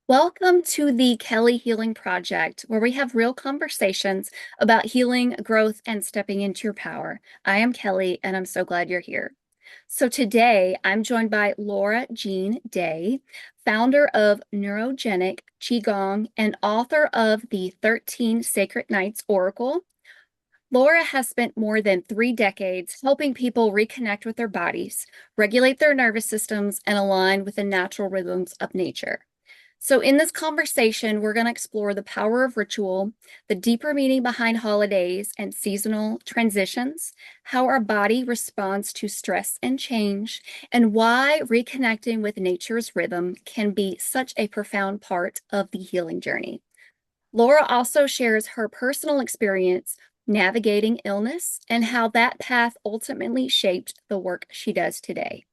Welcome to the Kelly Healing Project, where we have real conversations about healing, growth, and stepping into your power. I am Kelly, and I'm so glad you're here. So today, I'm joined by Laura Jean Day, founder of Neurogenic Qigong and author of the 13 Sacred Nights Oracle. Laura has spent more than 3 decades helping people reconnect with their bodies, regulate their nervous systems, and align with the natural rhythms of nature. So, in this conversation, we're going to explore the power of ritual, the deeper meaning behind holidays and seasonal transitions, how our body responds to stress and change, and why reconnecting with nature's rhythm can be such a profound part of the healing journey. Laura also shares her personal experience navigating illness and how that path ultimately shaped the work she does today.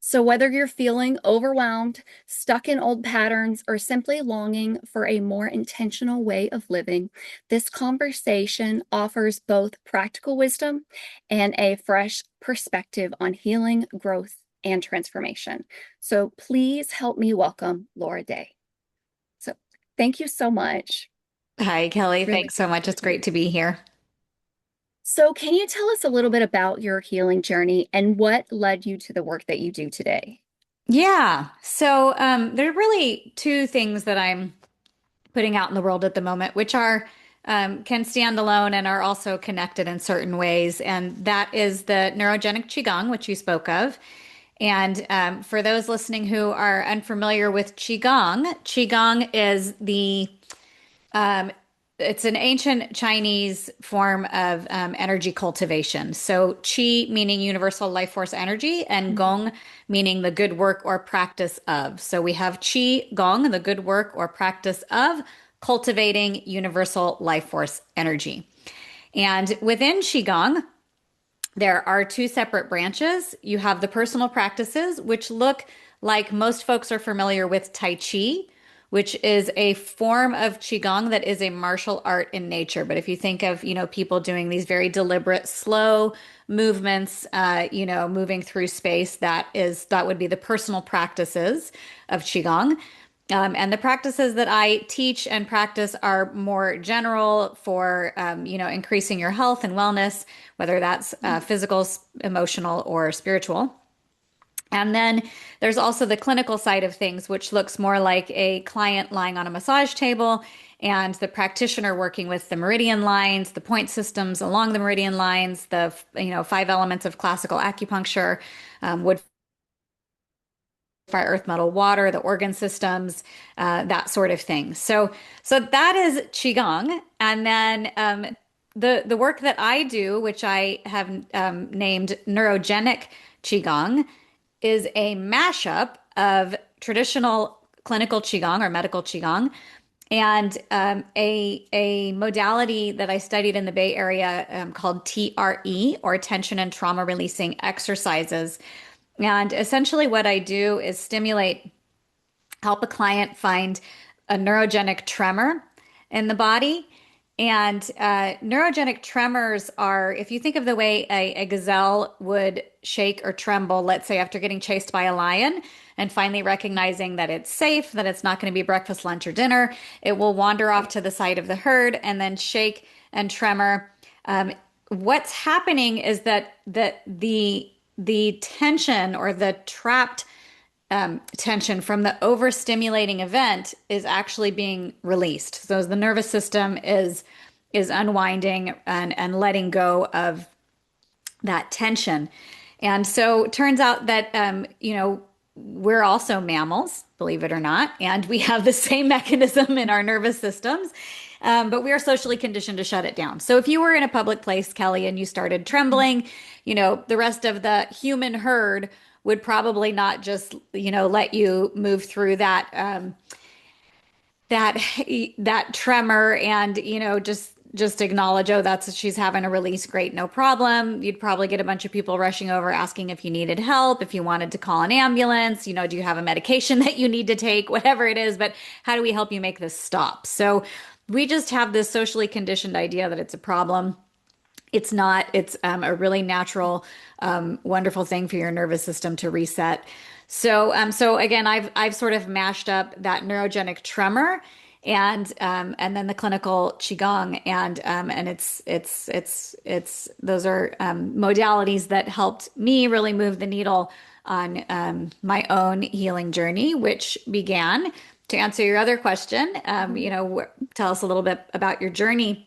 So, whether you're feeling overwhelmed, stuck in old patterns, or simply longing for a more intentional way of living, this conversation offers both practical wisdom and a fresh perspective on healing, growth, and transformation. So, please help me welcome Laura Day. So, thank you so much. Hi, Kelly. Really. Thanks so much. It's great to be here. So, can you tell us a little bit about your healing journey and what led you to the work that you do today? There are really two things that I'm putting out in the world at the moment, which are can stand alone and are also connected in certain ways. And that is the neurogenic Qigong, which you spoke of. And for those listening who are unfamiliar with Qigong, Qigong is um, it's an ancient Chinese form of energy cultivation. So qi meaning universal life force energy and Mhm. gong meaning the good work or practice of. So we have qi gong, the good work or practice of cultivating universal life force energy. And within qigong, there are two separate branches. You have the personal practices, which look like most folks are familiar with Tai Chi, which is a form of Qigong that is a martial art in nature. But if you think of, people doing these very deliberate, slow movements, moving through space, that would be the personal practices of Qigong. And the practices that I teach and practice are more general for, increasing your health and wellness, whether that's physical, emotional, or spiritual. And then there's also the clinical side of things, which looks more like a client lying on a massage table and the practitioner working with the meridian lines, the point systems along the meridian lines, the, five elements of classical acupuncture, wood, fire, earth, metal, water, the organ systems, that sort of thing. So that is qigong, and then the work that I do, which I have named neurogenic qigong, is a mashup of traditional clinical qigong or medical qigong and a modality that I studied in the Bay Area called TRE or tension and trauma releasing exercises. And essentially, what I do is help a client find a neurogenic tremor in the body. And neurogenic tremors are, if you think of the way a gazelle would shake or tremble, let's say after getting chased by a lion and finally recognizing that it's safe, that it's not going to be breakfast, lunch, or dinner, it will wander off to the side of the herd and then shake and tremor. What's happening is that the tension or the trapped tension from the overstimulating event is actually being released. So the nervous system is unwinding and letting go of that tension. And so it turns out that we're also mammals, believe it or not, and we have the same mechanism in our nervous systems. But we are socially conditioned to shut it down. So if you were in a public place, Kelly, and you started trembling, the rest of the human herd would probably not just, let you move through that that tremor and, just acknowledge, oh, that's she's having a release. Great, no problem. You'd probably get a bunch of people rushing over asking if you needed help, if you wanted to call an ambulance, do you have a medication that you need to take, whatever it is. But how do we help you make this stop? So we just have this socially conditioned idea that it's a problem. It's not, it's a really natural, wonderful thing for your nervous system to reset. So again, I've sort of mashed up that neurogenic tremor and then the clinical qigong, and it's those are modalities that helped me really move the needle on my own healing journey, which began, to answer your other question, tell us a little bit about your journey.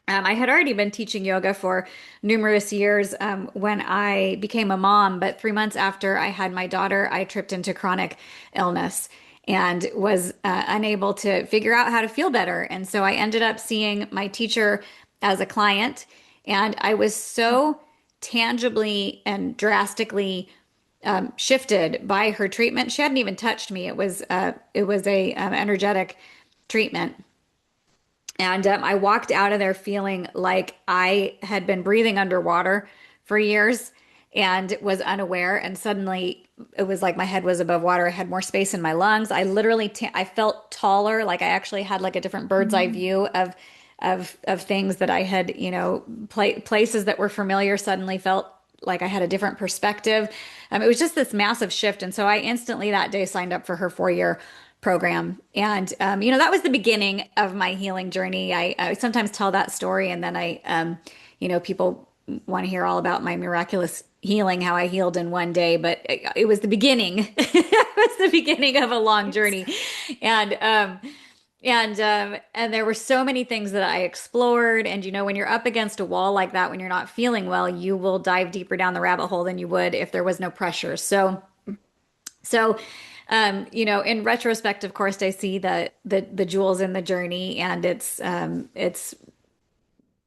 I had already been teaching yoga for numerous years when I became a mom, but 3 months after I had my daughter, I tripped into chronic illness and was unable to figure out how to feel better. And so I ended up seeing my teacher as a client, and I was so tangibly and drastically shifted by her treatment. She hadn't even touched me. It was a energetic treatment. And I walked out of there feeling like I had been breathing underwater for years and was unaware. And suddenly it was like my head was above water. I had more space in my lungs. I felt taller. Like I actually had like a different bird's eye Mm. view of things that I had, places that were familiar suddenly felt like I had a different perspective. It was just this massive shift. And so I instantly that day signed up for her 4 year program. And, that was the beginning of my healing journey. I sometimes tell that story, and then people want to hear all about my miraculous healing, how I healed in one day, but it was the beginning. It was the beginning of a long Yes. journey. And, and there were so many things that I explored. And when you're up against a wall like that, when you're not feeling well, you will dive deeper down the rabbit hole than you would if there was no pressure. So, in retrospect, of course, I see the jewels in the journey, and it's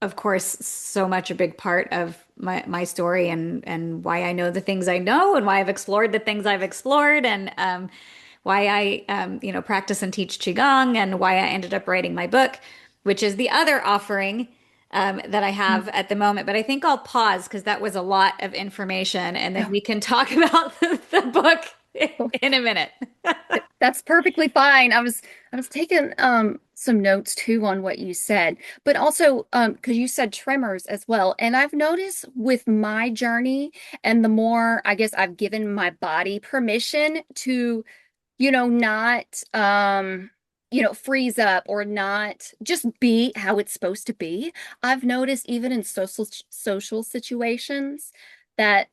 of course so much a big part of my story, and why I know the things I know, and why I've explored the things I've explored, and why I practice and teach qigong, and why I ended up writing my book, which is the other offering that I have at the moment. But I think I'll pause because that was a lot of information, and then we can talk about the book in a minute. That's perfectly fine. I was taking some notes too on what you said, but also because you said tremors as well. And I've noticed with my journey, and the more I guess I've given my body permission to, not freeze up or not just be how it's supposed to be. I've noticed even in social situations that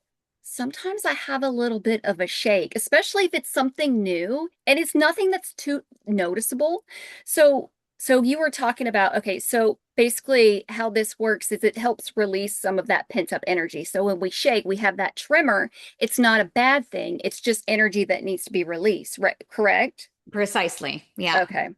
sometimes I have a little bit of a shake, especially if it's something new and it's nothing that's too noticeable. So you were talking about, okay, so basically how this works is it helps release some of that pent-up energy. So when we shake, we have that tremor. It's not a bad thing. It's just energy that needs to be released, right? Correct? Precisely. Yeah. Okay.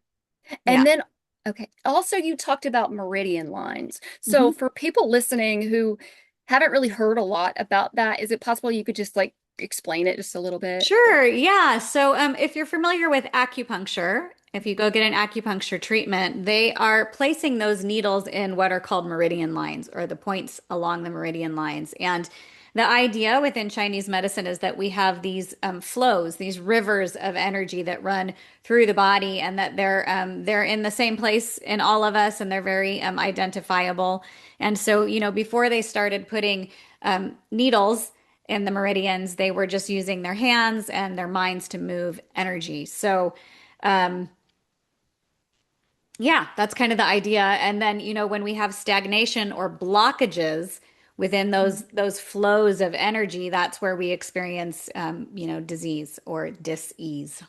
Yeah. And then, okay, also you talked about meridian lines. So Mhm. for people listening who haven't really heard a lot about that, is it possible you could just like explain it just a little bit? Sure. Yeah. So, if you're familiar with acupuncture, if you go get an acupuncture treatment, they are placing those needles in what are called meridian lines, or the points along the meridian lines. And the idea within Chinese medicine is that we have these flows, these rivers of energy that run through the body, and that they're in the same place in all of us, and they're very identifiable. And so, before they started putting needles in the meridians, they were just using their hands and their minds to move energy. So, um, yeah, that's kind of the idea. And then, when we have stagnation or blockages within Mhm. those flows of energy, that's where we experience, disease or dis-ease.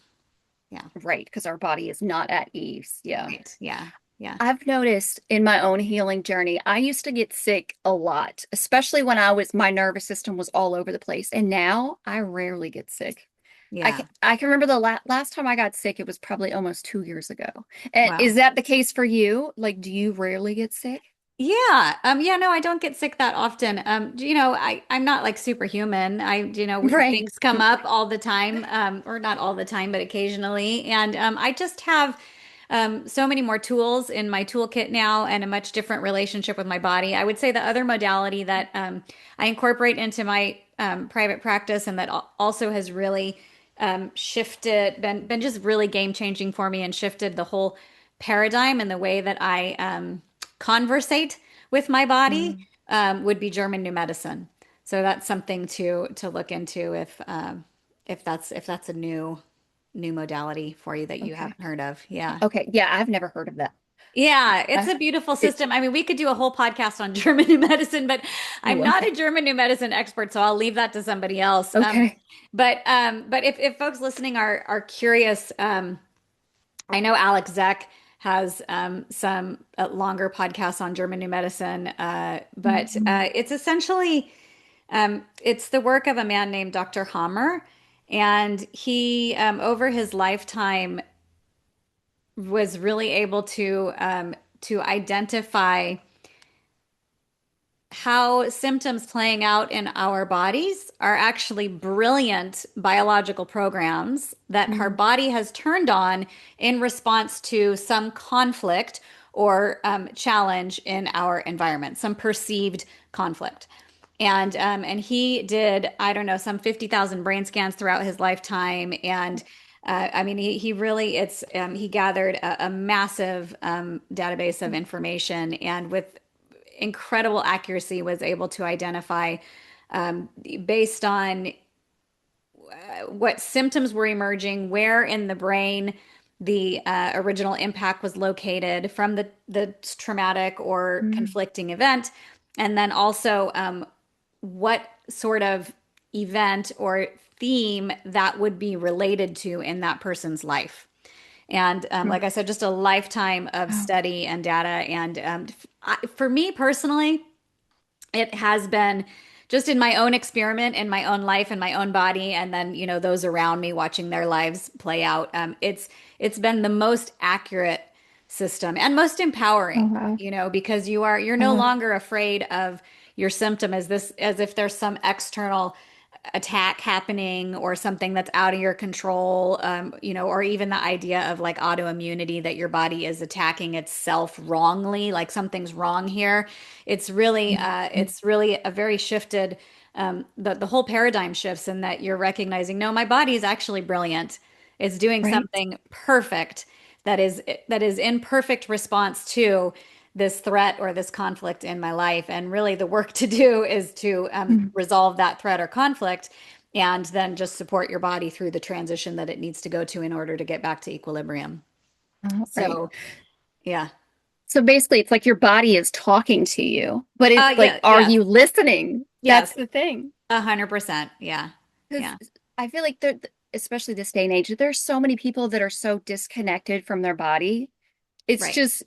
Yeah. Right, because our body is not at ease. Yeah. Right. Yeah. Yeah. I've noticed in my own healing journey, I used to get sick a lot, especially when my nervous system was all over the place. And now I rarely get sick. Yeah. I can remember the last time I got sick, it was probably almost 2 years ago. And Wow. is that the case for you? Like, do you rarely get sick? Yeah. Yeah, no, I don't get sick that often. I'm not like superhuman. Right. Things come up all the time, or not all the time, but occasionally. And I just have so many more tools in my toolkit now, and a much different relationship with my body. I would say the other modality that I incorporate into my private practice, and that also has really shifted, been just really game changing for me, and shifted the whole paradigm and the way that I conversate with my body, Mm. would be German new medicine. So that's something to look into if that's a new modality for you that you Okay. haven't heard of. Yeah. Okay. Yeah, I've never heard of that. Yeah, it's I, a beautiful it, system. I mean, we could do a whole podcast on German new medicine, but I'm oh, not a okay. German new medicine expert, so I'll leave that to somebody else. Okay. But if folks listening are curious, I know Alex Zeck has some longer podcasts on German new medicine, but Mhm. it's essentially it's the work of a man named Dr. Hammer, and he over his lifetime was really able to identify how symptoms playing out in our bodies are actually brilliant biological programs that our Mm, body has turned on in response to some conflict or challenge in our environment, some perceived conflict. And he did, I don't know, some 50,000 brain scans throughout his lifetime. And I mean, he really, he gathered a massive database of information, and with incredible accuracy was able to identify based on what symptoms were emerging, where in the brain the original impact was located from the traumatic or mm, conflicting event, and then also what sort of event or theme that would be related to in that person's life. And mm. like I said, just a lifetime of Oh, study and data. And for me personally, it has been just in my own experiment, in my own life, in my own body, and then those around me watching their lives play out. It's been the most accurate system and most oh, empowering, wow. because you're no Oh, longer afraid of your symptom as if there's some external attack happening or something that's out of your control, or even the idea of like autoimmunity, that your body is attacking itself wrongly, like something's wrong here. mm, mm. It's really a very shifted, the whole paradigm shifts in that you're recognizing, no, my body is actually brilliant. It's doing Right. something perfect that is in perfect response to this threat or this conflict in my life. And really, the work to do is to Mm. resolve that threat or conflict, and then just support your body through the transition that it needs to go to in order to get back to equilibrium. Right. So, yeah. So basically, it's like your body is talking to you, but it's like, Yeah, are yes, you listening? That's yes, the thing. 100%. Yeah, Because yeah, I feel like there, especially this day and age, there's so many people that are so disconnected from their body. It's right. just,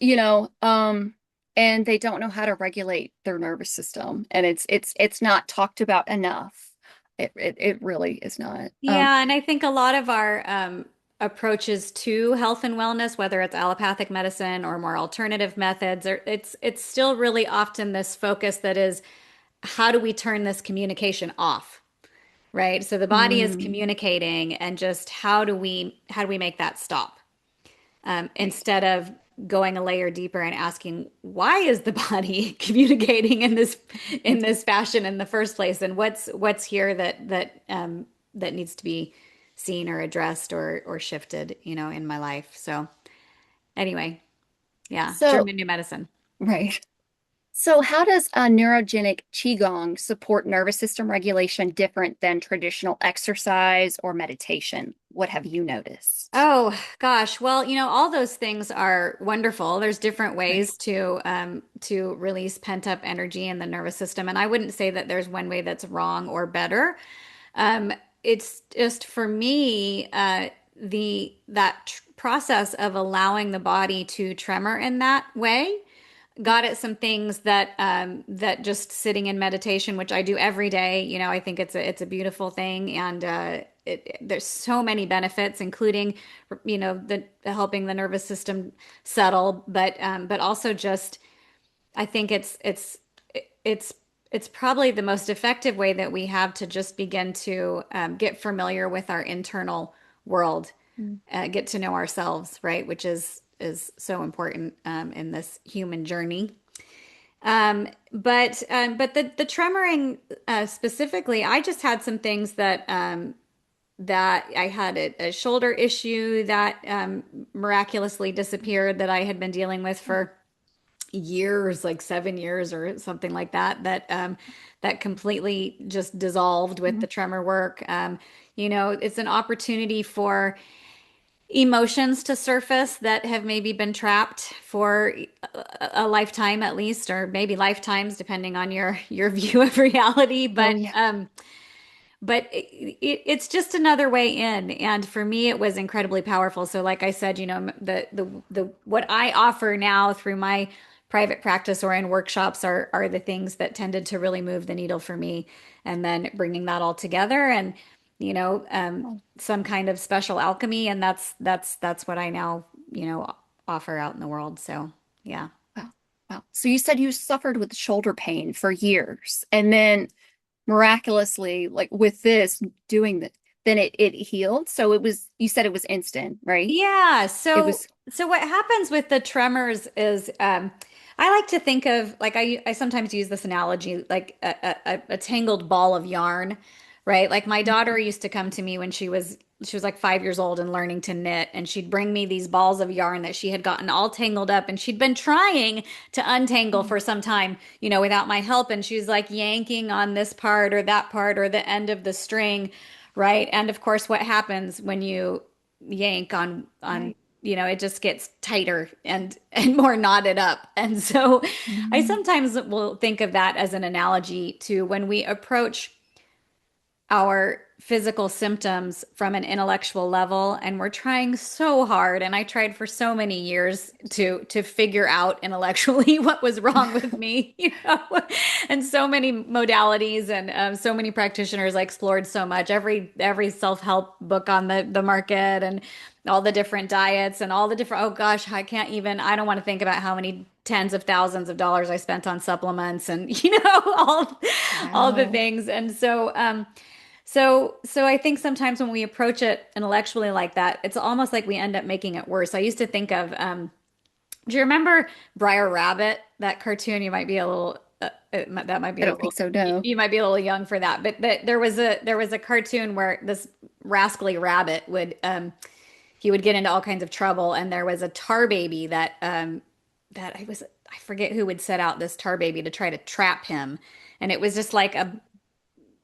and they don't know how to regulate their nervous system, and it's not talked about enough. It really is not. Yeah, and I think a lot of our approaches to health and wellness, whether it's allopathic medicine or more alternative methods, it's still really often this focus that is, how do we turn this communication off? Right? So the body is Mm, communicating, and just how do we make that stop? right. Instead of going a layer deeper and asking, why is the body communicating in this fashion in the first place, and what's here that needs to be seen or addressed or shifted, in my life. So anyway, yeah, So, German new medicine. right. So, how does a neurogenic Qigong support nervous system regulation different than traditional exercise or meditation? What have you noticed? Oh gosh, well, all those things are wonderful. There's different Right. ways to release pent-up energy in the nervous system, and I wouldn't say that there's one way that's wrong or better. Um, it's just for me, the that process of allowing the body to tremor in that way got at some things that just sitting in meditation, which I do every day. I think it's a beautiful thing, and there's so many benefits, including the helping the nervous system settle, but also just, I think it's it's probably the most effective way that we have to just begin to get familiar with our internal world, Mm. get to know ourselves, right? Which is so important in this human journey. But the tremoring specifically, I just had some things that I had a shoulder issue that miraculously disappeared, that I had been dealing with for years, like 7 years or something like that, that completely just dissolved with Mhm. the tremor work. It's an opportunity for emotions to surface that have maybe been trapped for a lifetime at least, or maybe lifetimes, depending on your view of reality. Oh But yeah. it's just another way in, and for me it was incredibly powerful. So like I said, the what I offer now through my private practice or in workshops are the things that tended to really move the needle for me, and then bringing that all together, and Oh, some kind of special alchemy, and that's what I now offer out in the world. So yeah. wow. Wow. So you said you suffered with shoulder pain for years, and then miraculously, like with this doing that, then it healed. So it was, you said it was instant, right? Yeah, It so was, so what happens with the tremors is I like to think of, like, I sometimes use this analogy like a tangled ball of yarn, right? Like my daughter used to come to me when she was like 5 years old and learning to knit, and she'd bring me these balls of yarn that she had gotten all tangled up, and she'd been trying to untangle for some time, without my help, and she's like yanking on this part or that part or the end of the string, right? And of course, what happens when you yank on right. it just gets tighter and more knotted up. And so I Mhm. sometimes will think of that as an analogy to when we approach our physical symptoms from an intellectual level, and we're trying so hard, and I tried for so many years to figure out intellectually what was wrong with me, and so many modalities, and so many practitioners. I explored so much, every self-help book on the market, and all the different diets, and all the different, oh gosh, I don't want to think about how many tens of thousands of dollars I spent on supplements, and all the Wow. things. And so I think sometimes when we approach it intellectually like that, it's almost like we end up making it worse. I used to think of, do you remember Briar Rabbit, that cartoon? You might be a little, that might be I a don't think little, so, no. you might be a little young for that. But there was a cartoon where this rascally rabbit he would get into all kinds of trouble, and there was a tar baby I forget who would set out this tar baby to try to trap him, and it was just like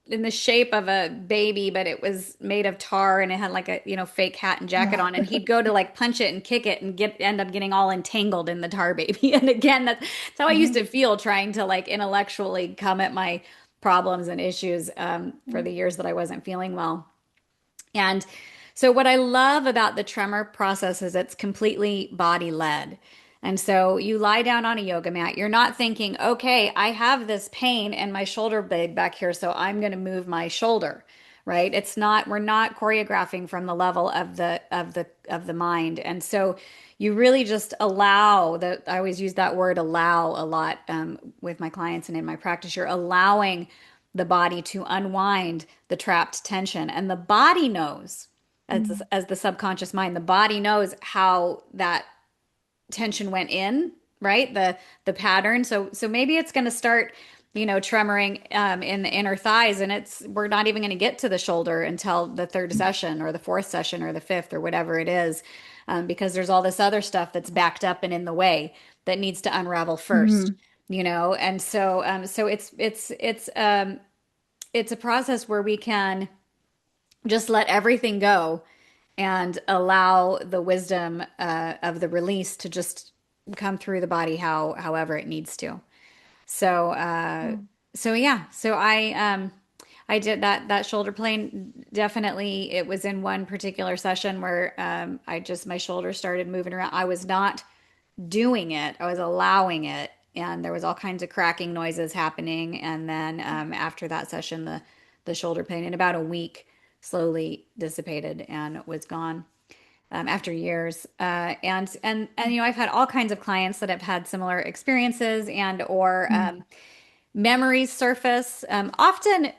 in the shape of a baby, but it was made of tar, and it had like a, fake hat and jacket on. And he'd go to like punch it and kick it and end up getting all entangled in the tar baby. And again, that's how I used Mhm. to feel trying to like intellectually come at my problems and issues for the years that I wasn't feeling well. And so, what I love about the tremor process is it's completely body led. And so, you lie down on a yoga mat. You're not thinking, okay, I have this pain in my shoulder blade back here, so I'm going to move my shoulder, right? It's not, we're not choreographing from the level of the mind. And so, you really just allow that. I always use that word allow a lot with my clients and in my practice. You're allowing the body to unwind the trapped tension. And the body knows, Mhm. as the subconscious mind, the body knows how that tension went in, right? The pattern. So maybe it's going to start, tremoring in the inner thighs, and we're not even going to get to the shoulder until the third session or the fourth session or the fifth or whatever it is, because there's all this other stuff that's backed up and in the way that needs to unravel first. Mhm. And so it's a process where we can just let everything go and allow the wisdom of the release to just come through the body however it needs to. So Oh. so yeah, so I did that shoulder plane. Definitely, it was in one particular session where my shoulder started moving around. I was not doing it, I was allowing it. And there was all kinds of cracking noises happening. And then after that session, the shoulder pain in about a week slowly dissipated and was gone after years. And I've had all kinds of clients that have had similar experiences and or Mhm. memories surface.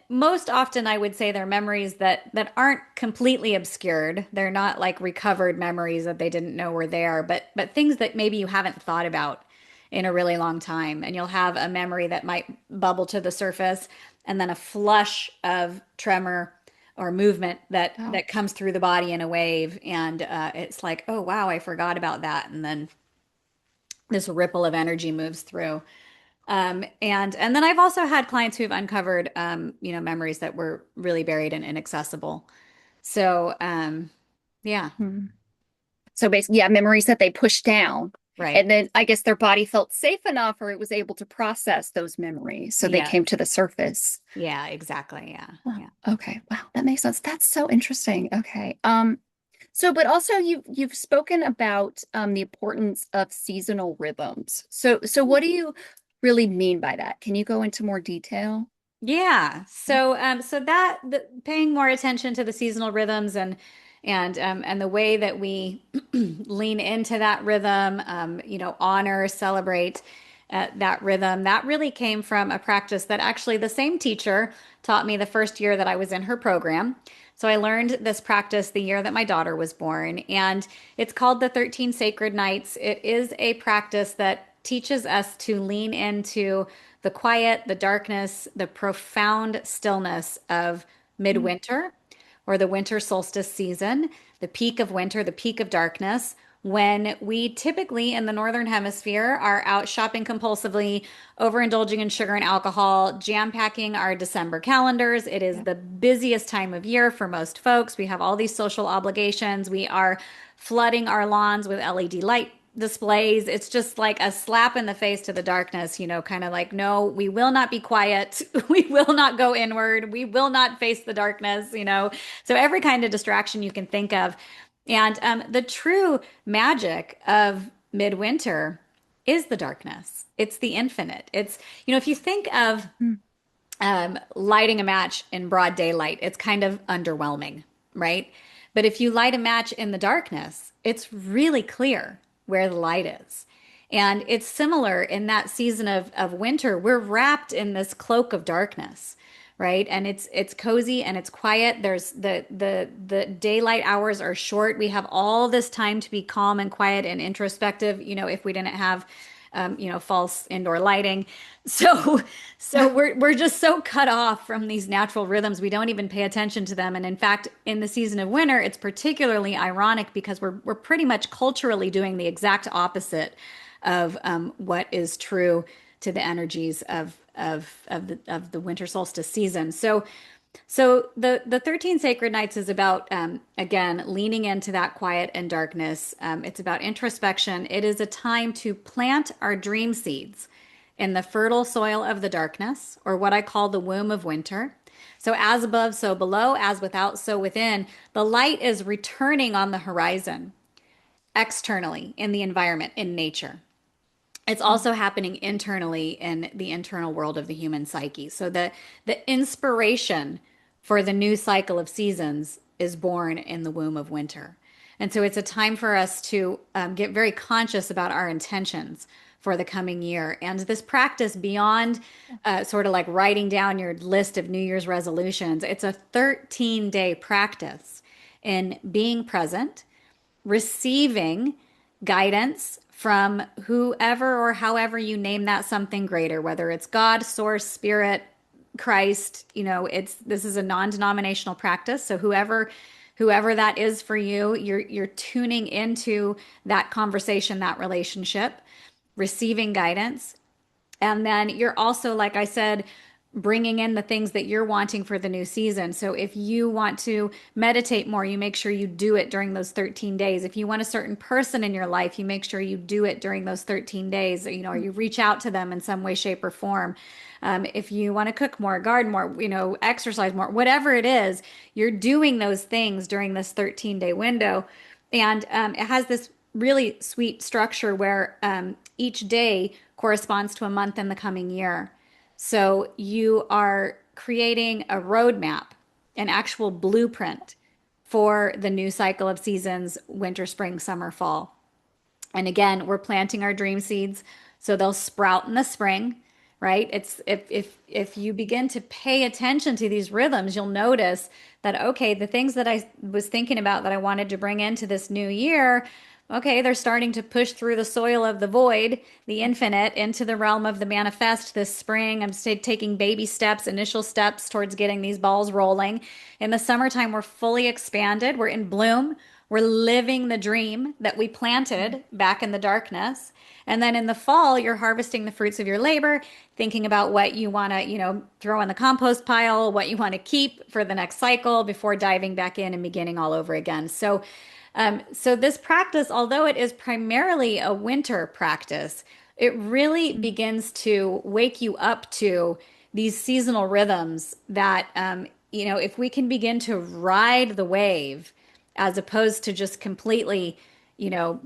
Most often, I would say they're memories that aren't completely obscured. They're not like recovered memories that they didn't know were there, but things that maybe you haven't thought about in a really long time. And you'll have a memory that might bubble to the surface, and then a flush of tremor or movement that Oh. that comes through the body in a wave, and it's like, oh wow, I forgot about that, and then this ripple of energy moves through. And then I've also had clients who have uncovered, memories that were really buried and inaccessible. So, yeah, Hmm. So basically, yeah, memories that they pushed down. right. And then I guess their body felt safe enough or it was able to process those memories. So they Yeah. came to the surface. Yeah, exactly. Yeah. Oh, Yeah. okay. Wow, that makes sense. That's so interesting. Okay. So but also you've spoken about the importance of seasonal rhythms. So what do you really mean by that? Can you go into more detail? Yeah. So paying more attention to the seasonal rhythms and the way that we lean into that rhythm, honor, celebrate that rhythm, that really came from a practice that actually the same teacher taught me the first year that I was in her program. So I learned this practice the year that my daughter was born, and it's called the 13 Sacred Nights. It is a practice that teaches us to lean into the quiet, the darkness, the profound stillness of Mm, midwinter or the winter solstice season, the peak of winter, the peak of darkness, when we typically in the Northern Hemisphere are out shopping compulsively, overindulging in sugar and alcohol, jam packing our December calendars. It is yeah. the busiest time of year for most folks. We have all these social obligations. We are flooding our lawns with LED light displays. It's just like a slap in the face to the darkness, kind of like, no, we will not be quiet. We will not go inward. We will not face the darkness. So every kind of distraction you can think of. And the true magic of midwinter is the darkness. It's the infinite. If you think of Mm, lighting a match in broad daylight, it's kind of underwhelming, right? But if you light a match in the darkness, it's really clear where the light is. And it's similar in that season of winter. We're wrapped in this cloak of darkness, right? And it's cozy and it's quiet. There's the daylight hours are short. We have all this time to be calm and quiet and introspective, if we didn't have false indoor lighting. So, so we're just so cut off from these natural rhythms. We don't even pay attention to them. And in fact, in the season of winter, it's particularly ironic because we're pretty much culturally doing the exact opposite of what is true to the energies of the winter solstice season. So the 13 Sacred Nights is about again leaning into that quiet and darkness. It's about introspection. It is a time to plant our dream seeds in the fertile soil of the darkness, or what I call the womb of winter. So as above, so below, as without, so within. The light is returning on the horizon, externally in the environment, in nature. It's mm, also happening internally in the internal world of the human psyche. So the inspiration for the new cycle of seasons is born in the womb of winter. And so it's a time for us to get very conscious about our intentions for the coming year. And this practice, beyond sort of like writing down your list of New Year's resolutions, it's a 13-day practice in being present, receiving guidance from whoever or however you name that something greater, whether it's God, source, spirit, Christ. This is a non-denominational practice. So whoever that is for you, you're tuning into that conversation, that relationship, receiving guidance, and then you're also, like I said, bringing in the things that you're wanting for the new season. So if you want to meditate more, you make sure you do it during those 13 days. If you want a certain person in your life, you make sure you do it during those 13 days, or mm, you reach out to them in some way, shape, or form. If you want to cook more, garden more, exercise more, whatever it is, you're doing those things during this 13-day window. And it has this really sweet structure where each day corresponds to a month in the coming year. So you are creating a roadmap, an actual blueprint for the new cycle of seasons: winter, spring, summer, fall. And again, we're planting our dream seeds so they'll sprout in the spring, right? It's if you begin to pay attention to these rhythms, you'll notice that okay, the things that I was thinking about that I wanted to bring into this new year, okay, they're starting to push through the soil of the void, the infinite, into the realm of the manifest this spring. I'm taking baby steps, initial steps towards getting these balls rolling. In the summertime, we're fully expanded, we're in bloom. We're living the dream that we Mhm. planted back in the darkness. And then in the fall, you're harvesting the fruits of your labor, thinking about what you want to, throw in the compost pile, what you want to keep for the next cycle before diving back in and beginning all over again. So this practice, although it is primarily a winter practice, it really Mhm. begins to wake you up to these seasonal rhythms that, if we can begin to ride the wave as opposed to just completely,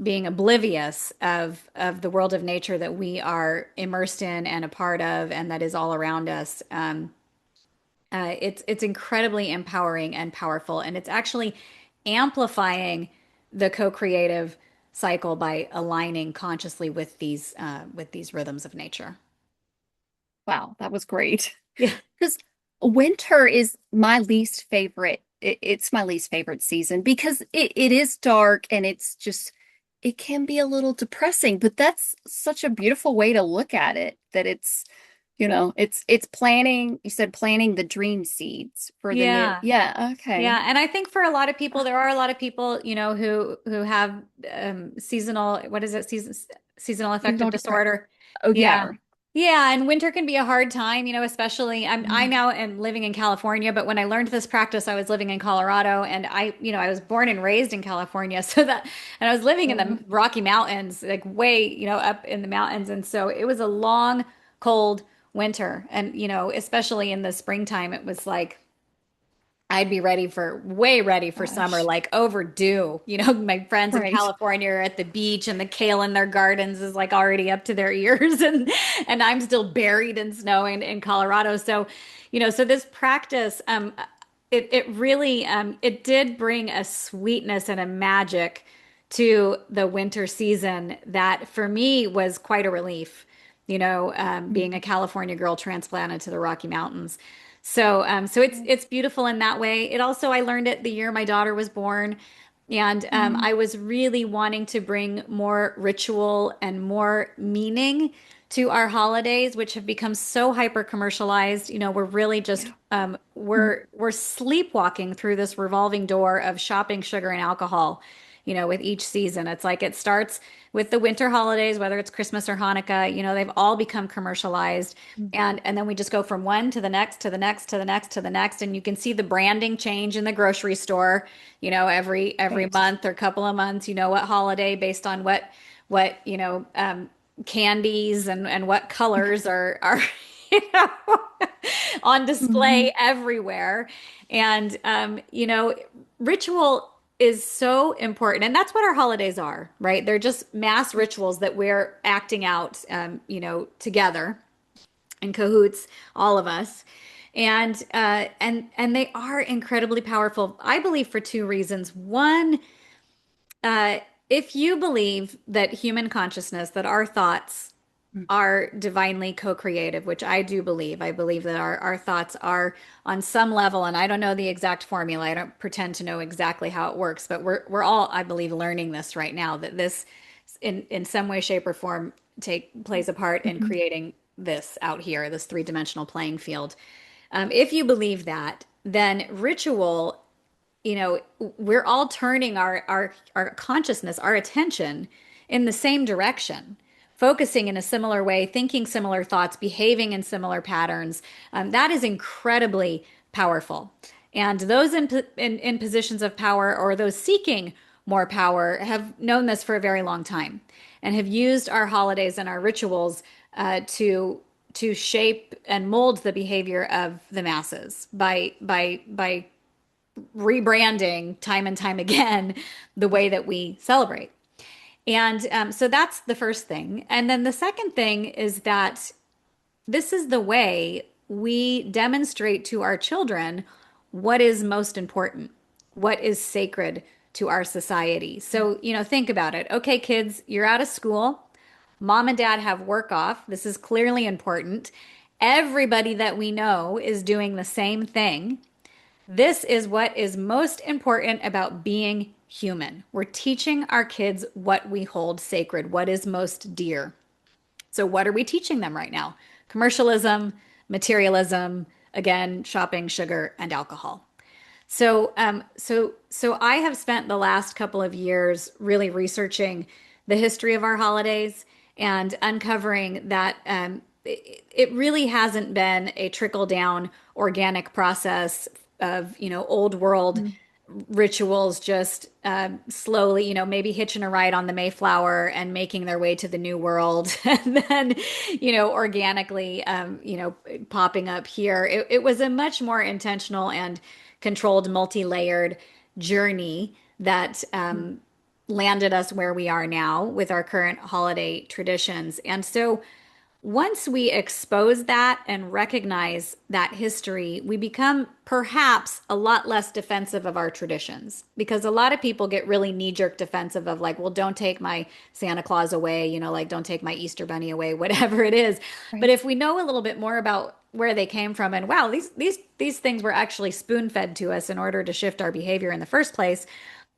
being oblivious of the world of nature that we are immersed in and a part of, and that is all around us. It's incredibly empowering and powerful, and it's actually amplifying the co-creative cycle by aligning consciously with these rhythms of nature. Wow, that was great. Yeah. Because winter is my least favorite. It's my least favorite season because it is dark and it's just, it can be a little depressing, but that's such a beautiful way to look at it, that it's planting, you said planting the dream seeds for the new. Yeah. Yeah, okay. Yeah, and I think for a lot of people, there are a lot of people, who have seasonal, what is it, seasonal affective Seasonal depression. disorder. Oh, Yeah. yeah. Yeah, and winter can be a hard time, especially I Mhm. now am living in California, but when I learned this practice, I was living in Colorado, and I was born and raised in California, and I was living in the Mhm. Rocky Mountains, like way, up in the mountains, and so it was a long, cold winter, and especially in the springtime, it was like I'd be way ready for summer, Gosh. like overdue. My friends in Right. California are at the beach and the kale in their gardens is like already up to their ears and I'm still buried in snow in Colorado. So this practice, it really, it did bring a sweetness and a magic to the winter season that for me was quite a relief, being a Mhm. California girl transplanted to the Rocky Mountains. So it's beautiful in that way. It also I learned it the year my daughter was born, and Mhm. I was really wanting to bring more ritual and more meaning to our holidays, which have become so hyper commercialized. We're really just Yeah. Mhm. we're sleepwalking through this revolving door of shopping, sugar, and alcohol. With each season, it's like it starts with the winter holidays, whether it's Christmas or Hanukkah. They've all become commercialized and then we just go from one to the next to the next to the next to the next, and you can see the branding change in the grocery store, every Right. month or couple of months, what holiday based on what candies and what colors are you know on Mhm. display everywhere. And ritual is so important, and that's what our holidays are, right? They're just mass rituals that we're acting out, together in cahoots, all of us. And they are incredibly powerful, I believe, for two reasons. One, uh, if you believe that human consciousness, that our thoughts are divinely co-creative, which I do believe. I believe that our thoughts are on some level, and I don't know the exact formula. I don't pretend to know exactly how it works, but we're all, I believe, learning this right now, that this in some way, shape, or form take plays a part in Mhm. creating this out here, this three-dimensional playing field. If you believe that, then ritual, we're all turning our consciousness, our attention in the same direction, focusing in a similar way, thinking similar thoughts, behaving in similar patterns. That is incredibly powerful. And those in positions of power or those seeking more power have known this for a very long time and have used our holidays and our rituals to shape and mold the behavior of the masses by rebranding time and time again the way that we celebrate. And so that's the first thing. And then the second thing is that this is the way we demonstrate to our children what is most important, what is sacred to our society. So, think about it. Okay, kids, you're out of school. Mom and dad have work off. This is clearly important. Everybody that we know is doing the same thing. This is what is most important about being human. We're teaching our kids what we hold sacred, what is most dear. So, what are we teaching them right now? Commercialism, materialism, again, shopping, sugar, and alcohol. So I have spent the last couple of years really researching the history of our holidays and uncovering that it really hasn't been a trickle down organic process of, old world Mm. rituals just slowly, maybe hitching a ride on the Mayflower and making their way to the New World and then, organically, popping up here. It was a much more intentional and controlled, multi-layered journey that Mm. landed us where we are now with our current holiday traditions. And so once we expose that and recognize that history, we become perhaps a lot less defensive of our traditions because a lot of people get really knee-jerk defensive of like, well, don't take my Santa Claus away, like don't take my Easter Bunny away, whatever it is. But Right. if we know a little bit more about where they came from and wow, these things were actually spoon-fed to us in order to shift our behavior in the first place,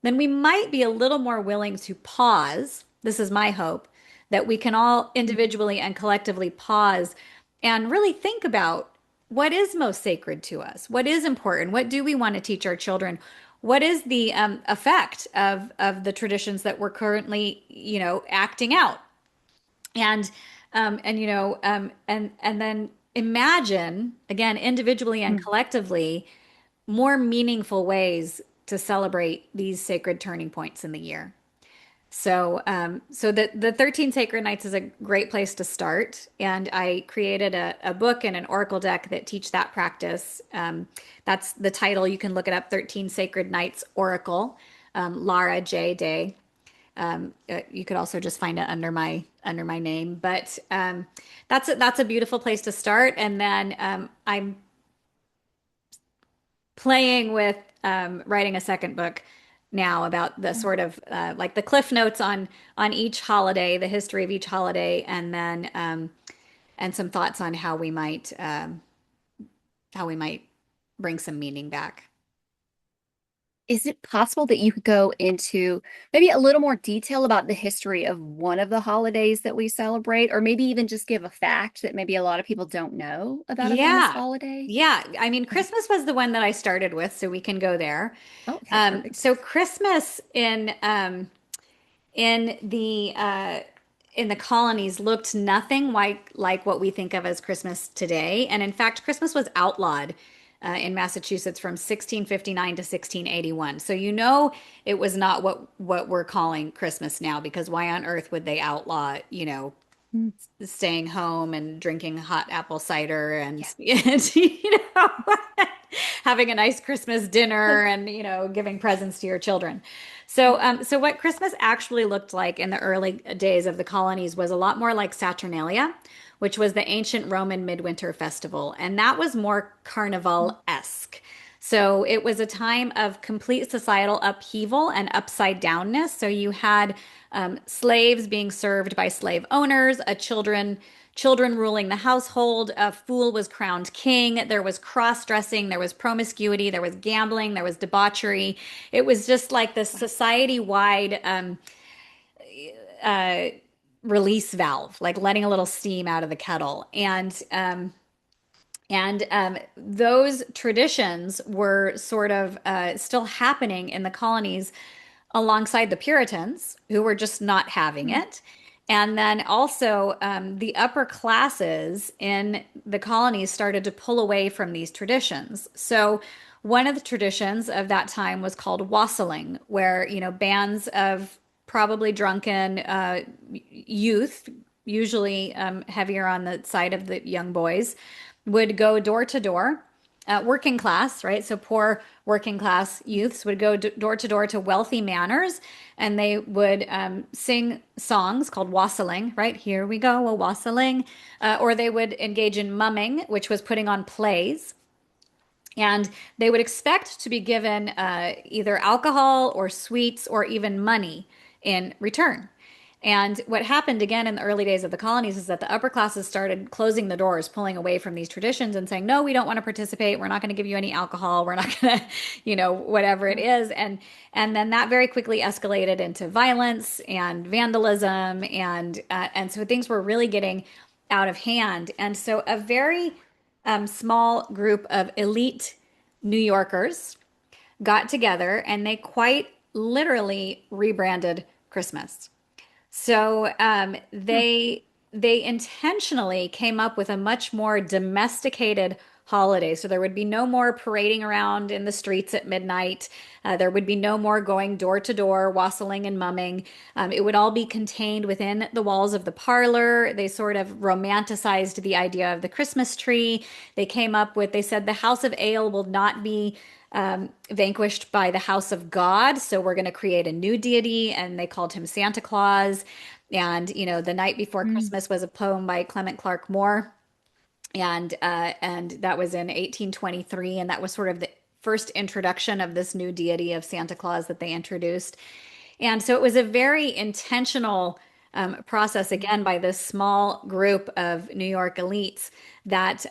then we might be a little more willing to pause. This is my hope that we can all Mm. individually and collectively pause and really think about what is most sacred to us, what is important, what do we want to teach our children, what is the effect of the traditions that we're currently, acting out, and then imagine again individually and Mm. collectively more meaningful ways to celebrate these sacred turning points in the year. So the 13 Sacred Nights is a great place to start. And I created a book and an oracle deck that teach that practice. That's the title. You can look it up, 13 Sacred Nights Oracle, Lara J. Day. You could also just find it under my name. But that's a beautiful place to start. And then I'm playing with writing a second book now about the Oh. sort of like the cliff notes on each holiday, the history of each holiday, and then and some thoughts on how we might bring some meaning back. Is it possible that you could go into maybe a little more detail about the history of one of the holidays that we celebrate, or maybe even just give a fact that maybe a lot of people don't know about a famous Yeah. holiday? Yeah. I mean, Okay. Christmas was the one that I started with, so we can go there. Okay, perfect. So Christmas in the colonies looked nothing like what we think of as Christmas today. And in fact, Christmas was outlawed in Massachusetts from 1659 to 1681. So it was not what we're calling Christmas now, because why on earth would they outlaw, Mm. staying home and drinking hot apple cider and, Yeah. and having a nice Christmas dinner and giving presents to your children. So what Christmas actually looked like in the early days of the colonies was a lot more like Saturnalia, which was the ancient Roman midwinter festival, and that was more carnival-esque. So it was a time of complete societal upheaval and upside downness. So you had slaves being served by slave owners, children ruling the household, a fool was crowned king, there was cross-dressing, there was promiscuity, there was gambling, there was debauchery. It was just like this Wow. society-wide uh, release valve, like letting a little steam out of the kettle. And those traditions were sort of still happening in the colonies alongside the Puritans, who were just not having Mm. it. And then also the upper classes in the colonies started to pull away from these traditions. So one of the traditions of that time was called wassailing, where, bands of probably drunken youth, usually heavier on the side of the young boys, would go door to door. Working class, right? So poor working class youths would go door to door to wealthy manors, and they would sing songs called wassailing, right? Here we go, a wassailing. Or they would engage in mumming, which was putting on plays. And they would expect to be given either alcohol or sweets or even money in return. And what happened again in the early days of the colonies is that the upper classes started closing the doors, pulling away from these traditions and saying, no, we don't want to participate. We're not going to give you any alcohol. We're not going to, whatever it Wow. is. And then that very quickly escalated into violence and vandalism. And so things were really getting out of hand. And so a very small group of elite New Yorkers got together and they quite literally rebranded Christmas. So Hmm. they intentionally came up with a much more domesticated holiday. So there would be no more parading around in the streets at midnight. There would be no more going door to door, wassailing and mumming. It would all be contained within the walls of the parlor. They sort of romanticized the idea of the Christmas tree. They came up with, they said, the house of ale will not be vanquished by the house of God. So we're going to create a new deity, and they called him Santa Claus. And, The Night Before Mm. Christmas was a poem by Clement Clark Moore. And that was in 1823. And that was sort of the first introduction of this new deity of Santa Claus that they introduced. And so it was a very intentional process, again, by this small group of New York elites that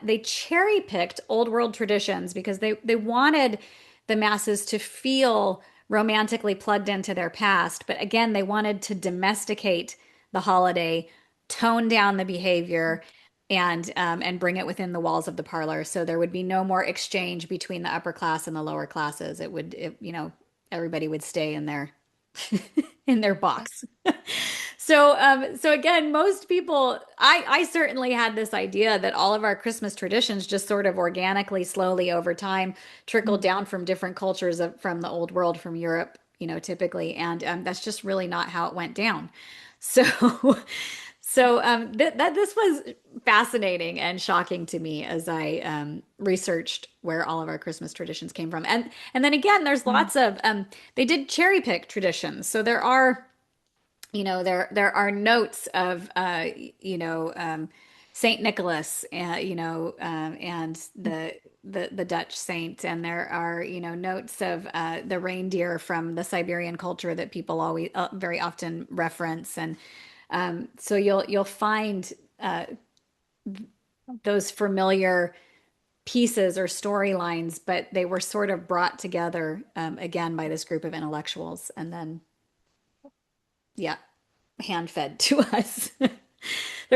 they cherry picked old world traditions because they wanted the masses to feel romantically plugged into their past. But again, they wanted to domesticate the holiday, tone down the behavior, and bring it within the walls of the parlor. So there would be no more exchange between the upper class and the lower classes. Everybody would stay in their in their box. So again, most people, I certainly had this idea that all of our Christmas traditions just sort of organically, slowly over time, trickled Mm. down from different cultures from the old world, from Europe, typically, and that's just really not how it went down. So, that this was fascinating and shocking to me as I researched where all of our Christmas traditions came from, and then again, there's Mm. lots of they did cherry pick traditions, so there are there are notes of Saint Nicholas, and Mm. the Dutch saint, and there are notes of the reindeer from the Siberian culture that people always very often reference, and so you'll find those familiar pieces or storylines, but they were sort of brought together again by this group of intellectuals, and then yeah, hand fed to us.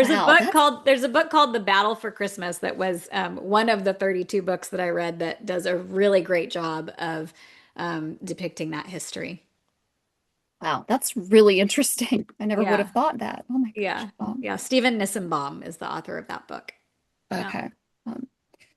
Wow, that's There's a book called The Battle for Christmas that was one of the 32 books that I read that does a really great job of depicting that history. wow, that's really interesting. I never would have Yeah, thought that. Oh my gosh. yeah, yeah. Stephen Nissenbaum is the author of that book. Okay. Um,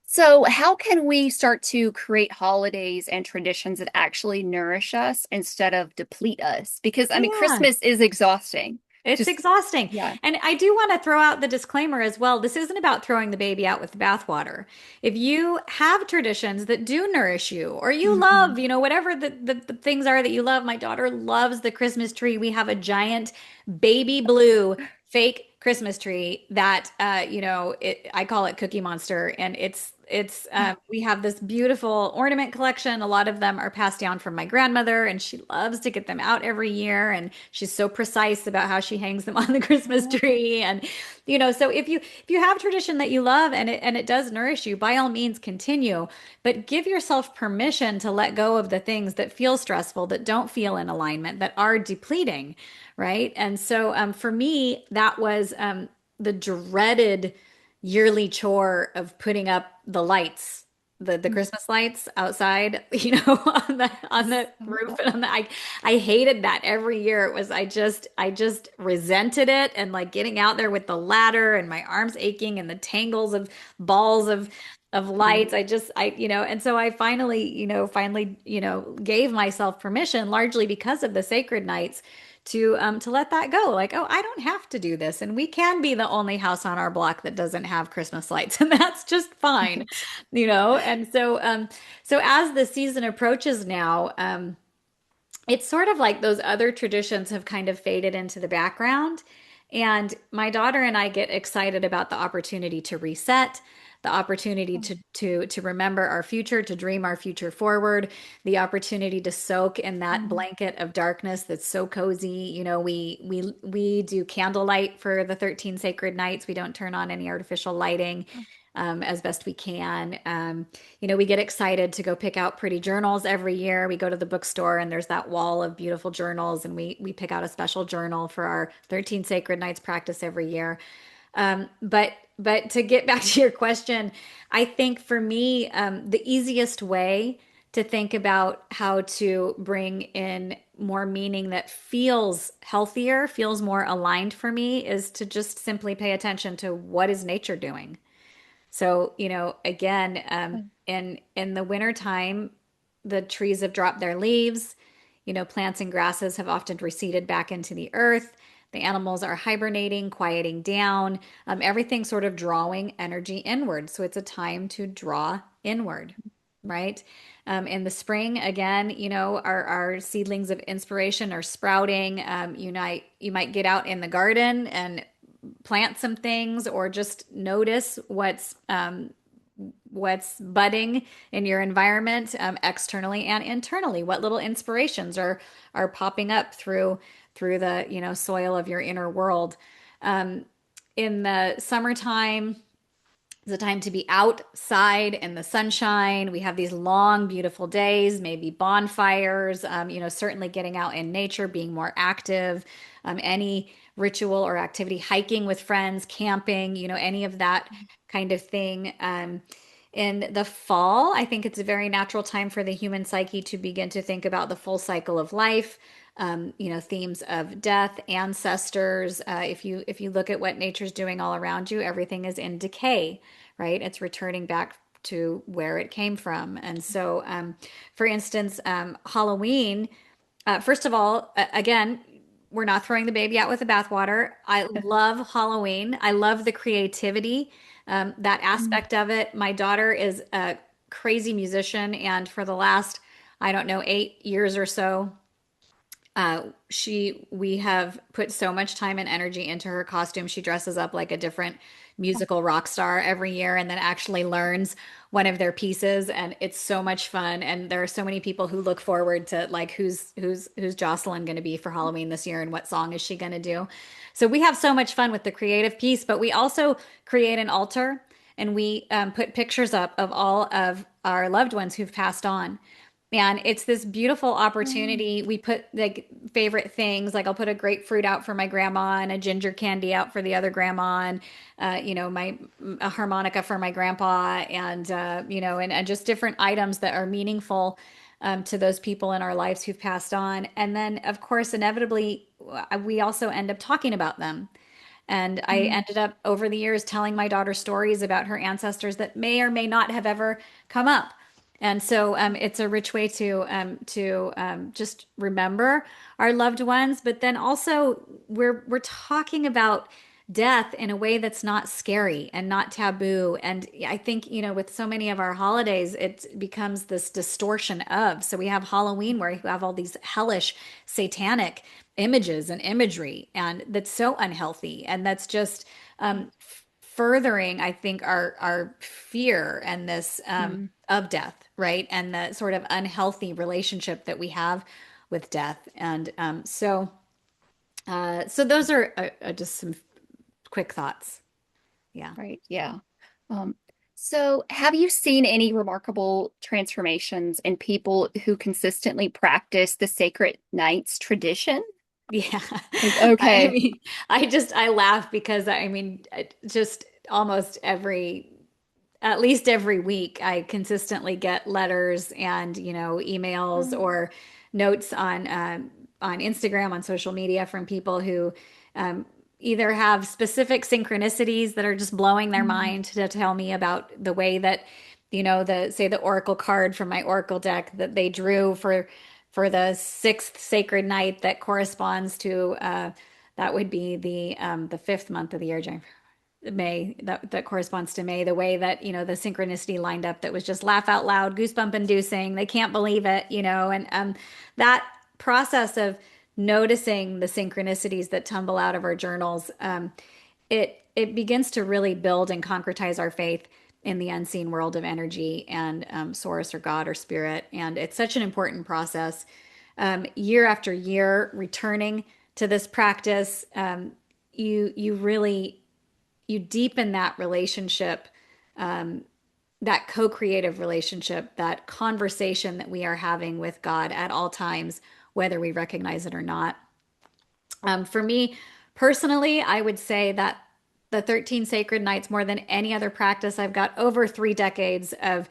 so how can we start to create holidays and traditions that actually nourish us instead of deplete us? Because I mean, Yeah. Christmas is exhausting. It's Just exhausting. yeah. And I do want to throw out the disclaimer as well. This isn't about throwing the baby out with the bathwater. If you have traditions that do nourish you, or you love, Mhm. whatever the things are that you love, my daughter loves the Christmas tree. We have a giant baby blue fake Christmas tree that, I call it Cookie Monster. And we have this beautiful ornament collection. A lot of them are passed down from my grandmother, and she loves to get them out every year. And she's so precise about how she hangs them on the Christmas tree. And, so if you have tradition that you love and it does nourish you, by all means continue, but give yourself permission to let go of the things that feel stressful, that don't feel in alignment, that are depleting, right? And so for me, that was the dreaded yearly chore of putting up the lights, the Christmas lights outside, on the roof and I hated that every year. It was I just resented it, and like getting out there with the ladder and my arms aching and the tangles of balls of lights. And so I finally gave myself permission, largely because of the sacred nights, to let that go. Like, oh, I don't have to do this, and we can be the only house on our block that doesn't have Christmas lights, and that's just fine, And so as the season approaches now, it's sort of like those other traditions have kind of faded into the background. And my daughter and I get excited about the opportunity to reset, the opportunity to remember our future, to dream our future forward, the opportunity to soak in that blanket of darkness that's so cozy. We do candlelight for the 13 sacred nights. We don't turn on any artificial lighting. As best we can. We get excited to go pick out pretty journals every year. We go to the bookstore and there's that wall of beautiful journals, and we pick out a special journal for our 13 Sacred Nights practice every year. But to get back to your question, I think for me, the easiest way to think about how to bring in more meaning that feels healthier, feels more aligned for me, is to just simply pay attention to what is nature doing. So, again, in the wintertime, the trees have dropped their leaves. Plants and grasses have often receded back into the earth. The animals are hibernating, quieting down, everything sort of drawing energy inward. So it's a time to draw inward, right? In the spring, again, our seedlings of inspiration are sprouting. You might get out in the garden and plant some things, or just notice what's budding in your environment, externally and internally. What little inspirations are popping up through the soil of your inner world. Um, in the summertime, it's a time to be outside in the sunshine. We have these long, beautiful days, maybe bonfires, certainly getting out in nature, being more active, any ritual or activity, hiking with friends, camping, any of that kind of thing. In the fall, I think it's a very natural time for the human psyche to begin to think about the full cycle of life. Themes of death, ancestors. If you look at what nature's doing all around you, everything is in decay, right? It's returning back to where it came from. And so, for instance, Halloween, first of all, again, we're not throwing the baby out with the bathwater. I love Halloween. I love the creativity, that Mm. aspect of it. My daughter is a crazy musician, and for the last, I don't know, 8 years or so, we have put so much time and energy into her costume. She dresses up like a different musical rock star every year and then actually learns one of their pieces, and it's so much fun. And there are so many people who look forward to, like, who's Jocelyn going to be for Halloween this year and what song is she going to do. So we have so much fun with the creative piece, but we also create an altar, and we put pictures up of all of our loved ones who've passed on. And it's this beautiful Mm. opportunity. We put like favorite things, like I'll put a grapefruit out for my grandma and a ginger candy out for the other grandma, and my a harmonica for my grandpa, and and just different items that are meaningful, to those people in our lives who've passed on. And then, of course, inevitably, we also end up talking about them. And I Mm. ended up over the years telling my daughter stories about her ancestors that may or may not have ever come up. And so, it's a rich way to just remember our loved ones, but then also we're talking about death in a way that's not scary and not taboo. And I think, with so many of our holidays, it becomes this distortion of. So we have Halloween, where you have all these hellish, satanic images and imagery, and that's so unhealthy, and that's just furthering, I think, our fear and this, Mm. of death, right? And the sort of unhealthy relationship that we have with death. And so those are just some quick thoughts. Yeah. Right. Yeah. Um, so have you seen any remarkable transformations in people who consistently practice the sacred nights tradition? Yeah. Like, I okay. mean, I laugh because, I mean, just almost at least every week, I consistently get letters and, emails Mm. or notes on Instagram, on social media, from people who, um, either have specific synchronicities that are just blowing their Mm. mind, to tell me about the way that, the oracle card from my oracle deck that they drew for the sixth sacred night that corresponds to, that would be the fifth month of the year, January. May, that corresponds to May, the way that, the synchronicity lined up, that was just laugh out loud, goosebump inducing. They can't believe it, and that process of noticing the synchronicities that tumble out of our journals, it begins to really build and concretize our faith in the unseen world of energy and, source or God or spirit. And it's such an important process. Year after year, returning to this practice, you really, you deepen that relationship, that co-creative relationship, that conversation that we are having with God at all times, whether we recognize it or not. For me personally, I would say that the 13 sacred nights, more than any other practice, I've got over 3 decades of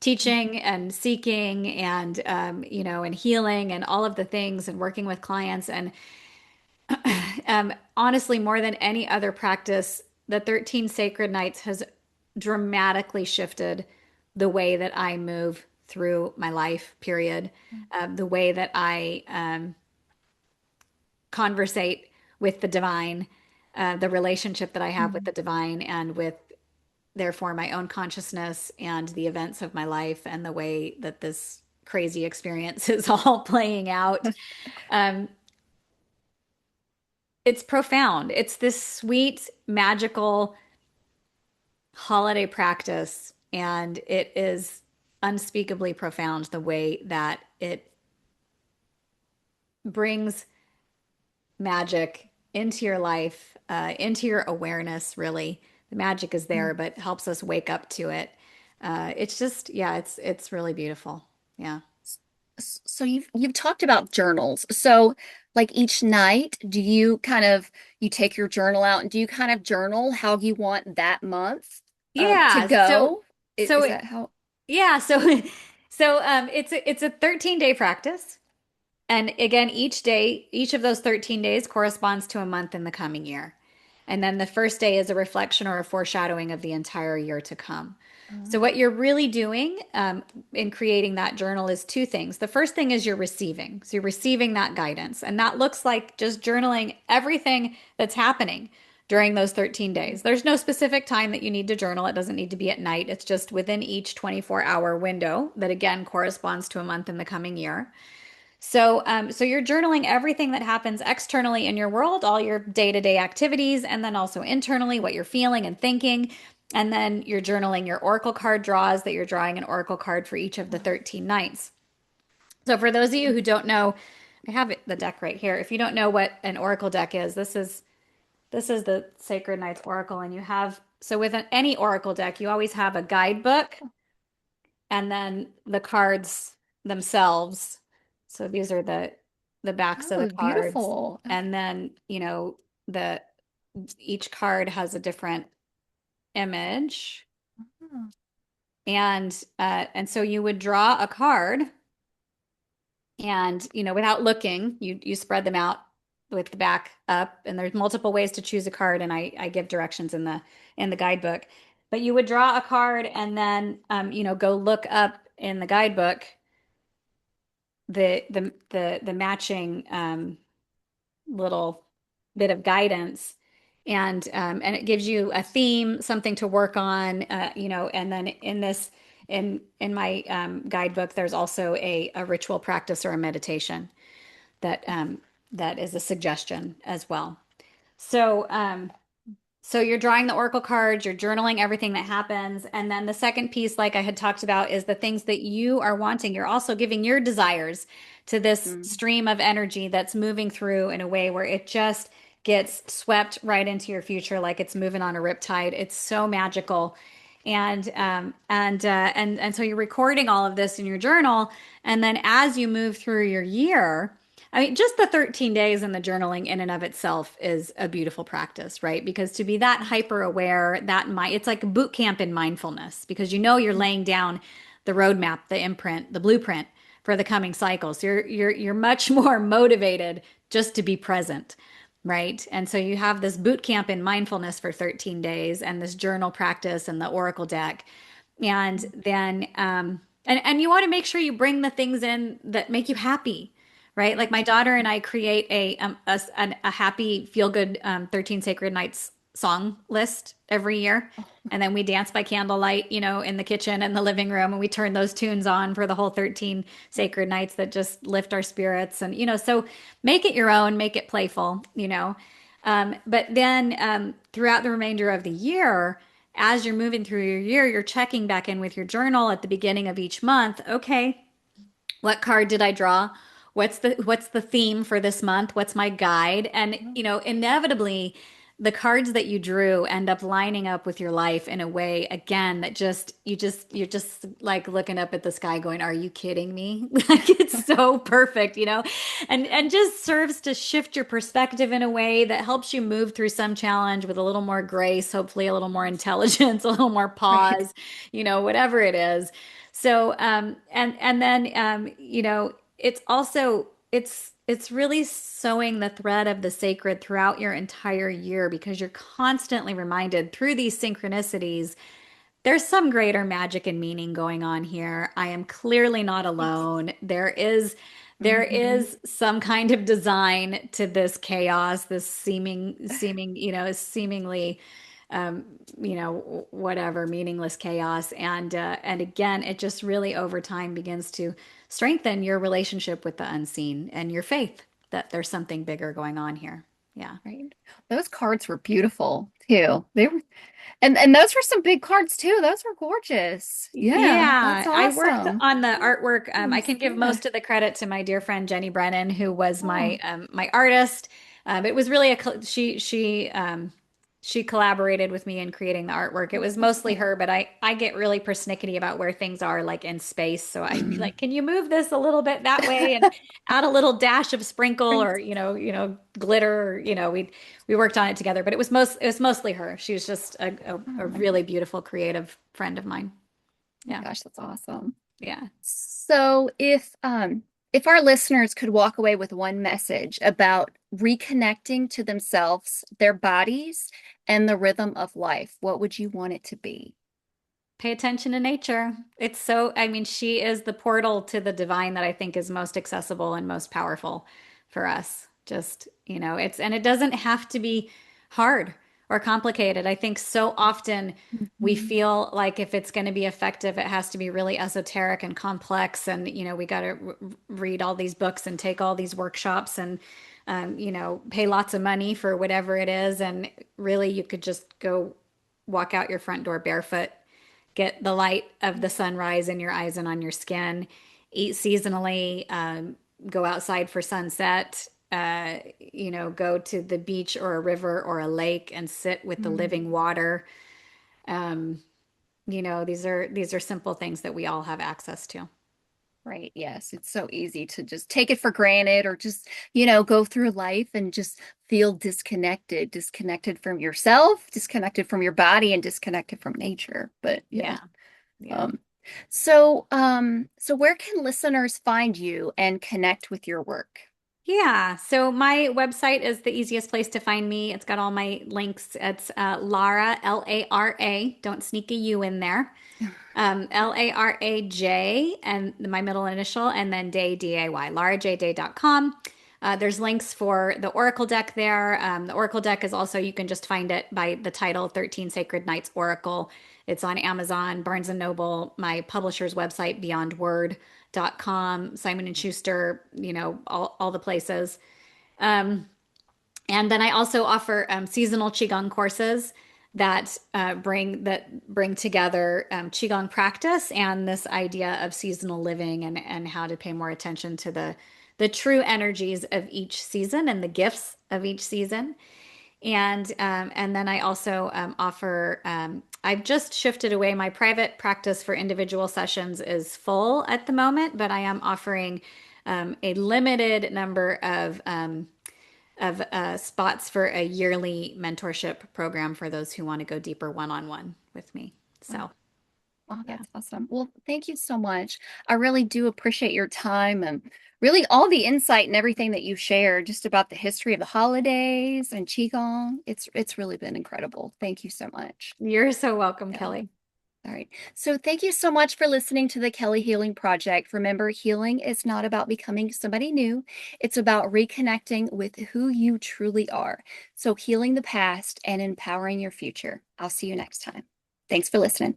teaching and seeking and and healing and all of the things and working with clients. And honestly, more than any other practice, the 13 sacred nights has dramatically shifted the way that I move through my life, period. The way that I conversate with the divine, the relationship that I have with Mm. the divine and with, therefore, my own consciousness and the events of my life and the way that this crazy experience is all playing out. Um, it's profound. It's this sweet, magical holiday practice, and it is unspeakably profound the way that it brings magic into your life, into your awareness, really. The magic is there, Mm. but helps us wake up to it. It's just, yeah, it's really beautiful. Yeah. So you've talked about journals. So like each night, do you kind of you take your journal out and do you kind of journal how you want that month to Yeah. So go? so Is it, that how? yeah, so it's a 13-day practice. And again, each day, each of those 13 days corresponds to a month in the coming year. And then the first day is a reflection or a foreshadowing of the entire year to come. So, what you're really doing in creating that journal is two things. The first thing is you're receiving. So, you're receiving that guidance. And that looks like just journaling everything that's happening during those 13 days. There's no specific time that you need to journal. It doesn't need to be at night. It's just within each 24-hour window that again corresponds to a month in the coming year. So you're journaling everything that happens externally in your world, all your day-to-day activities, and then also internally, what you're feeling and thinking. And then you're journaling your oracle card draws that you're drawing an oracle card for each of the 13 nights. So for those of you who don't know, I have the deck right here. If you don't know what an oracle deck is, this is the Sacred Nights Oracle, and you have so with any oracle deck, you always have a guidebook and then the cards themselves. So these are the backs of the Oh, cards. beautiful. And then, the each card has a different image. Oh, And so you would draw a card and, without looking, you spread them out with the back up. And there's multiple ways to choose a card, and I give directions in the guidebook. But you would draw a card and then go look up in the guidebook the matching little bit of guidance, and it gives you a theme, something to work on, and then in my guidebook, there's also a ritual practice or a meditation that that is a suggestion as well. So you're drawing the oracle cards, you're journaling everything that happens. And then the second piece, like I had talked about, is the things that you are wanting. You're also giving your desires to this mm. stream of energy that's moving through in a way where it just gets swept right into your future like it's moving on a riptide. It's so magical. And so you're recording all of this in your journal. And then as you move through your year, I mean, just the 13 days and the journaling in and of itself is a beautiful practice, right? Because to be that hyper aware, it's like a boot camp in mindfulness because you're laying down the roadmap, the imprint, the blueprint for the coming cycles. So you're much more motivated just to be present, right? And so you have this boot camp in mindfulness for 13 days and this journal practice and the oracle deck. And then and you want to make sure you bring the things in that make you happy, right? Like my daughter and I create a happy feel good 13 Sacred Nights song list every year. And then we dance by candlelight, in the kitchen and the living room, and we turn those tunes on for the whole 13 sacred nights that just lift our spirits. And, so make it your own, make it playful. But then throughout the remainder of the year, as you're moving through your year, you're checking back in with your journal at the beginning of each month. Okay, what card did I draw? What's the theme for this month? What's my guide? And inevitably the cards that you drew end up lining up with your life in a way again that you're just like looking up at the sky going, are you kidding me? Like it's so perfect. And just serves to shift your perspective in a way that helps you move through some challenge with a little more grace, hopefully a little more intelligence, a little more Right. pause, whatever it is. So, and then, it's also it's really sewing the thread of the sacred throughout your entire year because you're constantly reminded through these synchronicities there's some greater magic and meaning going on here. I am clearly not Yes. alone. There Hmm. is some kind of design to this chaos, this seeming, seemingly um, whatever, meaningless chaos. And again, it just really over time begins to strengthen your relationship with the unseen and your faith that there's something bigger going on here. Yeah. Right. Those cards were beautiful too. They were, and those were some big cards too. Those were gorgeous. Yeah, that's Yeah, I worked awesome. on the artwork. I Yes, can give yeah. most of the credit to my dear friend Jenny Brennan, who was Oh, my artist. It was really she collaborated with me in creating the artwork. It was mostly yeah. her, but I get really persnickety about where things are like in space. So I'd be Mm. like, "Can you move this a little bit that way and add a little dash of sprinkle or glitter?" Or, we worked on it together, but it was mostly her. She was just a Oh really beautiful creative friend of mine. my Yeah. gosh, that's awesome. Yeah. So if our listeners could walk away with one message about reconnecting to themselves, their bodies, and the rhythm of life, what would you want it to be? Pay attention to nature. I mean, she is the portal to the divine that I think is most accessible and most powerful for us. And it doesn't have to be hard or complicated. I think so often we Mhm. feel like if it's going to be effective, it has to be really esoteric and complex. And, we got to read all these books and take all these workshops and, pay lots of money for whatever it is. And really, you could just go walk out your front door barefoot, get the light of the sunrise in your eyes and on your skin, eat seasonally, go outside for sunset, go to the beach or a river or a lake and sit with the Mm. living water. Um, these are simple things that we all have access to. Right. Yes. It's so easy to just take it for granted or just, go through life and just feel disconnected from yourself, disconnected from your body, and disconnected from nature. But yeah. Yeah, yeah. Um, so where can listeners find you and connect with your work? Yeah, so my website is the easiest place to find me. It's got all my links. It's Lara, Lara. Don't sneak a U in there. Laraj and my middle initial, and then Day, DAY, larajday.com. There's links for the Oracle deck there. The Oracle deck is also, you can just find it by the title 13 Sacred Nights Oracle. It's on Amazon, Barnes and Noble, my publisher's website, beyondword.com, Simon and Schuster, all the places. Um, and then I also offer seasonal Qigong courses that bring together Qigong practice and this idea of seasonal living and how to pay more attention to the true energies of each season and the gifts of each season. And then I also offer. I've just shifted away. My private practice for individual sessions is full at the moment, but I am offering a limited number of spots for a yearly mentorship program for those who want to go deeper one-on-one with me. Oh, So, oh, yeah. that's awesome. Well, thank you so much. I really do appreciate your time and really all the insight and everything that you shared just about the history of the holidays and Qigong. It's really been incredible. Thank you so much. You're so welcome, Yeah. Kelly. All right. So thank you so much for listening to the Kelly Healing Project. Remember, healing is not about becoming somebody new. It's about reconnecting with who you truly are. So healing the past and empowering your future. I'll see you next time. Thanks for listening.